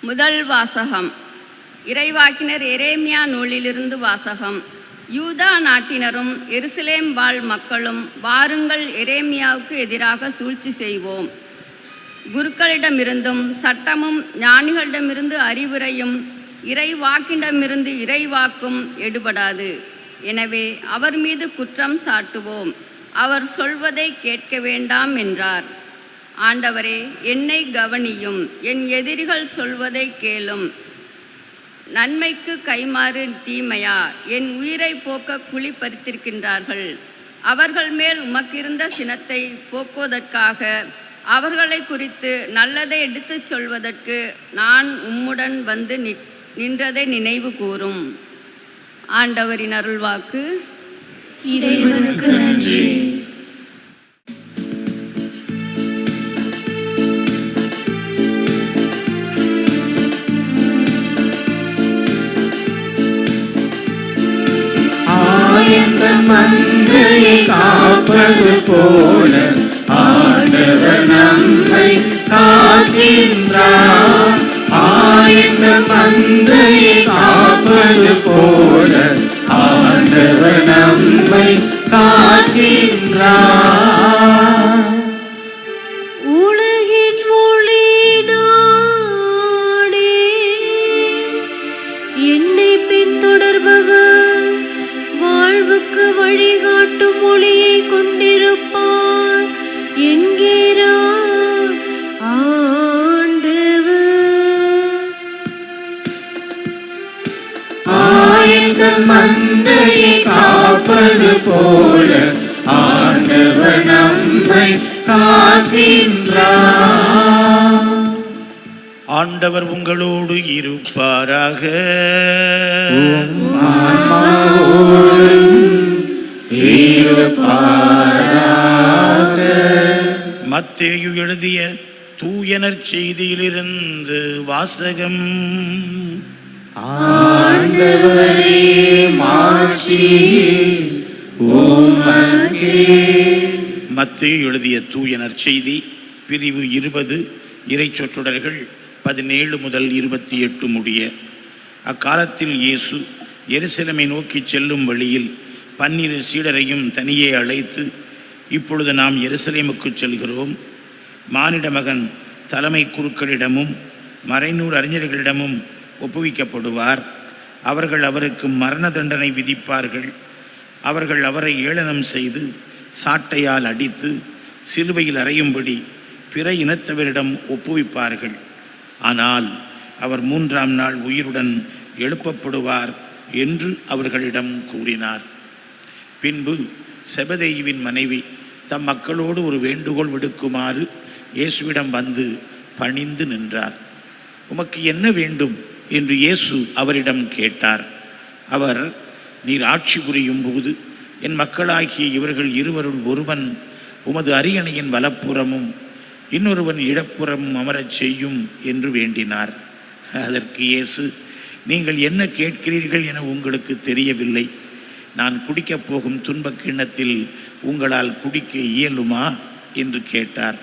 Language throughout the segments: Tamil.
முதல் வாசகம். இறைவாக்கினர் எரேமியா நூலிலிருந்து வாசகம். யூதா நாட்டினரும் எருசலேம் வாழ் மக்களும், வாருங்கள், எரேமியாவுக்கு எதிராக சூழ்ச்சி செய்வோம். குருக்களிடமிருந்தும் சட்டமும் ஞானிகளிடமிருந்து அறிவுரையும் இறைவாக்கிடமிருந்து இறைவாக்கும் எடுபடாது. எனவே அவர் மீது குற்றம் சாட்டுவோம். அவர் சொல்வதை கேட்க வேண்டாம் என்றார். ஆண்டவரே, என்னை கவனியும், என் எதிரிகள் சொல்வதை கேளும். நன்மைக்கு கைமாறு தீமையா? என் உயிரை போக்க குழி பறித்திருக்கின்றார்கள். அவர்கள் மேல் உமக்கிருந்த சினத்தை போக்குவதற்காக அவர்களை குறித்து நல்லதை எடுத்துச் சொல்வதற்கு நான் உம்முடன் வந்து நின்றதை நினைவு கூறும். ஆண்டவரின் அருள்வாக்கு. இறைவனுக்கு நன்றி. மந்தையை காப்பது போல ஆண்டவர் நம்மை காக்கின்றார். ஆயந்த மந்தையை காப்பது போல ஆண்டவர் நம்மை காக்கின்றார். உலகின் ஒளி நானே, என்னை பின்தொடர்பவர் வாழ்வுக்கு வழிகாட்டும் ஒளியை கொண்டிருப்பார் என்கிறார் ஆண்டவர். ஆயங்கள் மந்தையை காப்பது போல ஆண்டவர் நம்மை காக்கின்றார். ஆண்டவர் உங்களோடு இருப்பாராக. மத்தேயு எழுதிய தூயனர் செய்தியிலிருந்து வாசகம். ஆண்டவரே, மாட்சி உமக்கே. மத்தேயு எழுதிய தூயனர் செய்தி பிரிவு 20 இறைச்சொற்றொடர்கள் 17 முதல் 28 முடிய. அக்காலத்தில் இயேசு எருசலேமை நோக்கி செல்லும் வழியில் 12 சீடரையும் தனியே அழைத்து, இப்பொழுது நாம் எருசலேமுக்கு செல்கிறோம். மானிட மகன் தலைமை குருக்களிடமும் மறைநூறு அறிஞர்களிடமும் ஒப்புவிக்கப்படுவார். அவர்கள் அவருக்கு மரண தண்டனை விதிப்பார்கள். அவர்கள் அவரை ஏளனம் செய்து சாட்டையால் அடித்து சிலுவையில் அறையும்படி பிற இனத்தவரிடம் ஒப்புவிப்பார்கள். ஆனால் அவர் 3ஆம் நாள் உயிருடன் எழுப்பப்படுவார் என்று அவர்களிடம் கூறினார். பின்பு செபதேயுவின் மனைவி தம் மக்களோடு ஒரு வேண்டுகோள் விடுக்குமாறு இயேசுவிடம் வந்து பணிந்து நின்றார். உமக்கு என்ன வேண்டும் என்று இயேசு அவரிடம் கேட்டார். அவர், நீர் ஆட்சி புரியும் போது என் மக்களாகிய இவர்கள் இருவருள் ஒருவன் உமது அரியணையின் வலப்புறமும் இன்னொருவன் இடப்புறமும் அமரச் செய்யும் என்று வேண்டினார். அதற்கு இயேசு, நீங்கள் என்ன கேட்கிறீர்கள் என உங்களுக்கு தெரியவில்லை. நான் குடிக்கப் போகும் துன்பக் கிண்ணத்தில் உங்களால் குடிக்க இயலுமா என்று கேட்டார்.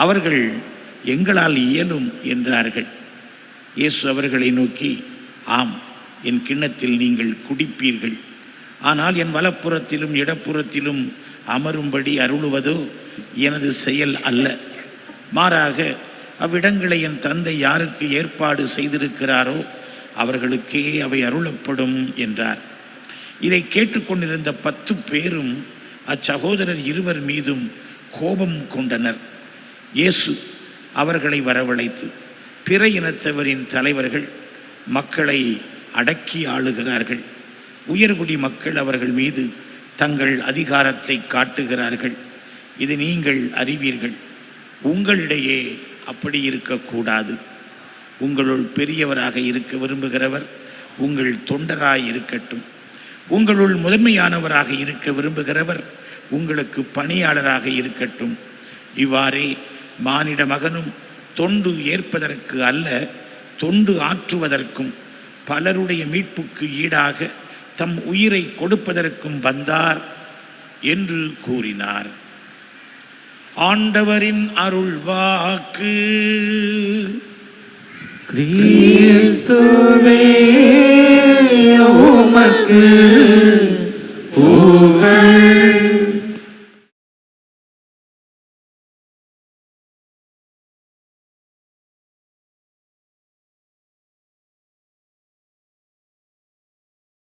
அவர்கள், எங்களால் இயலும் என்றார்கள். இயேசு அவர்களை நோக்கி, ஆம், என் கிண்ணத்தில் நீங்கள் குடிப்பீர்கள். ஆனால் என் வலப்புறத்திலும் இடப்புறத்திலும் அமரும்படி அருளுவதோ எனது செயல் அல்ல. மாறாக அவ்விடங்களை என் தந்தை யாருக்கு ஏற்பாடு செய்திருக்கிறாரோ அவர்களுக்கே அவை அருளப்படும் என்றார். இதை கேட்டுக்கொண்டிருந்த 10 பேரும் அச்சகோதரர் இருவர் மீதும் கோபம் கொண்டனர். இயேசு அவர்களை வரவழைத்து, பிற இனத்தவரின் தலைவர்கள் மக்களை அடக்கி ஆளுகிறார்கள். உயர்குடி மக்கள் அவர்கள் மீது தங்கள் அதிகாரத்தை காட்டுகிறார்கள். இது நீங்கள் அறிவீர்கள். உங்களிடையே அப்படி இருக்கக்கூடாது. உங்களுள் பெரியவராக இருக்க விரும்புகிறவர் உங்கள் தொண்டராய் இருக்கட்டும். உங்களுள் முதன்மையானவராக இருக்க விரும்புகிறவர் உங்களுக்கு பணியாளராக இருக்கட்டும். இவ்வாறே மானிட மகனும் தொண்டு ஏற்பதற்கு அல்ல, தொண்டு ஆற்றுவதற்கும் பலருடைய மீட்புக்கு ஈடாக தம் உயிரை கொடுப்பதற்கும் வந்தார் என்று கூறினார். ஆண்டவரின் அருள்வாக்கு. கிறிஸ்துவே உமக்கு புகழ்